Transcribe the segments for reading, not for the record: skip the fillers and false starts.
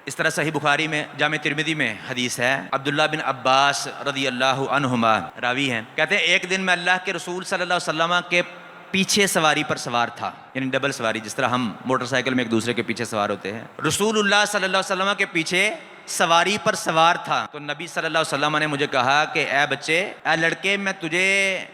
اس طرح صحیح بخاری میں جامع ترمذی میں حدیث ہے، عبداللہ بن عباس رضی اللہ عنہما راوی ہیں، کہتے ہیں ایک دن میں اللہ کے رسول صلی اللہ علیہ وسلم کے پیچھے سواری پر سوار تھا، یعنی ڈبل سواری، جس طرح ہم موٹر سائیکل میں ایک دوسرے کے پیچھے سوار ہوتے ہیں۔ رسول اللہ صلی اللہ علیہ وسلم کے پیچھے سواری پر سوار تھا تو نبی صلی اللہ علیہ وسلم نے مجھے کہا کہ اے بچے، اے لڑکے، میں تجھے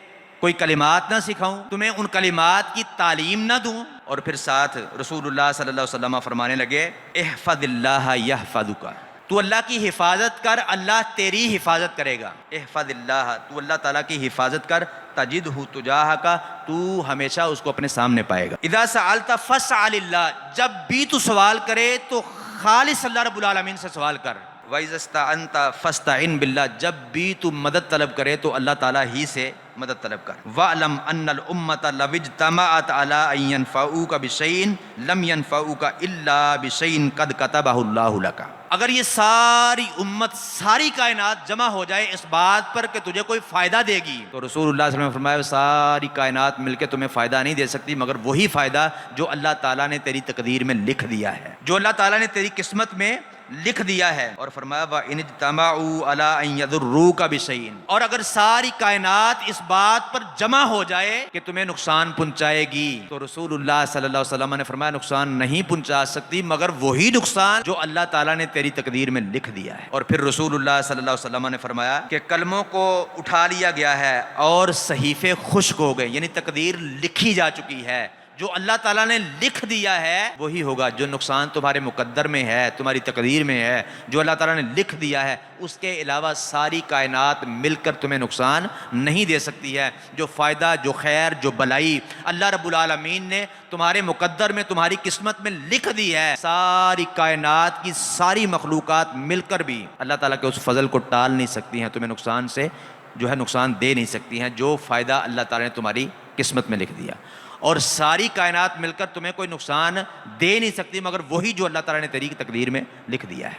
کوئی کلمات نہ سکھاؤں، تمہیں ان کلمات کی تعلیم نہ دوں؟ اور پھر ساتھ رسول اللہ صلی اللہ علیہ وسلم فرمانے لگے، احفظ اللہ یحفظک، تو اللہ کی حفاظت کر، اللہ تیری حفاظت کرے گا۔ احفظ اللہ، تو اللہ تعالیٰ کی حفاظت کر، تجدہ تجاہک، تو ہمیشہ اس کو اپنے سامنے پائے گا۔ اذا سألت فاسأل اللہ، جب بھی تو سوال کرے تو خالص اللہ رب العالمین سے سوال کر۔ وَإِذَا اسْتَعَنْتَ فَاسْتَعِنْ بِاللَّهِ، جب بھی تو مدد طلب کرے تو اللہ تعالیٰ ہی سے مدد طلب کر۔ وَاعْلَمْ أَنَّ الْأُمَّةَ لَوِ اجْتَمَعَتْ عَلَىٰ أَن يَنفَعُوكَ بِشَيْءٍ لَمْ يَنفَعُوكَ إِلَّا بِشَيْءٍ قَدْ كَتَبَهُ اللَّهُ لَكَ۔ اگر یہ ساری امت، ساری کائنات جمع ہو جائے اس بات پر کہ تجھے کوئی فائدہ دے گی، تو رسول اللہ صلی اللہ علیہ وسلم نے فرمایا ساری کائنات مل کے تمہیں فائدہ نہیں دے سکتی مگر وہی فائدہ جو اللہ تعالیٰ نے تیری تقدیر میں لکھ دیا ہے، جو اللہ تعالیٰ نے تیری قسمت میں لکھ دیا ہے۔ اور فرمایا وَإِنِ اجْتَمَعُوا عَلَىٰ أَن يَضُرُّوكَ بِشَيْءٍ، اور اگر ساری کائنات اس بات پر جمع ہو جائے کہ تمہیں نقصان پہنچائے گی، تو رسول اللہ صلی اللہ علیہ وسلم نے فرمایا نقصان نہیں پہنچا سکتی مگر وہی نقصان جو اللہ تعالیٰ نے تیری تقدیر میں لکھ دیا ہے۔ اور پھر رسول اللہ صلی اللہ علیہ وسلم نے فرمایا کہ کلموں کو اٹھا لیا گیا ہے اور صحیفے خشک ہو گئے، یعنی تقدیر لکھی جا چکی ہے، جو اللہ تعالیٰ نے لکھ دیا ہے وہی ہوگا۔ جو نقصان تمہارے مقدر میں ہے، تمہاری تقدیر میں ہے، جو اللہ تعالیٰ نے لکھ دیا ہے، اس کے علاوہ ساری کائنات مل کر تمہیں نقصان نہیں دے سکتی ہے۔ جو فائدہ، جو خیر، جو بلائی اللہ رب العالمین نے تمہارے مقدر میں، تمہاری قسمت میں لکھ دی ہے، ساری کائنات کی ساری مخلوقات مل کر بھی اللہ تعالیٰ کے اس فضل کو ٹال نہیں سکتی ہیں، تمہیں نقصان سے جو ہے نقصان دے نہیں سکتی ہیں، جو فائدہ اللہ تعالیٰ نے تمہاری قسمت میں لکھ دیا۔ اور ساری کائنات مل کر تمہیں کوئی نقصان دے نہیں سکتی مگر وہی جو اللہ تعالیٰ نے تیری تقدیر میں لکھ دیا ہے۔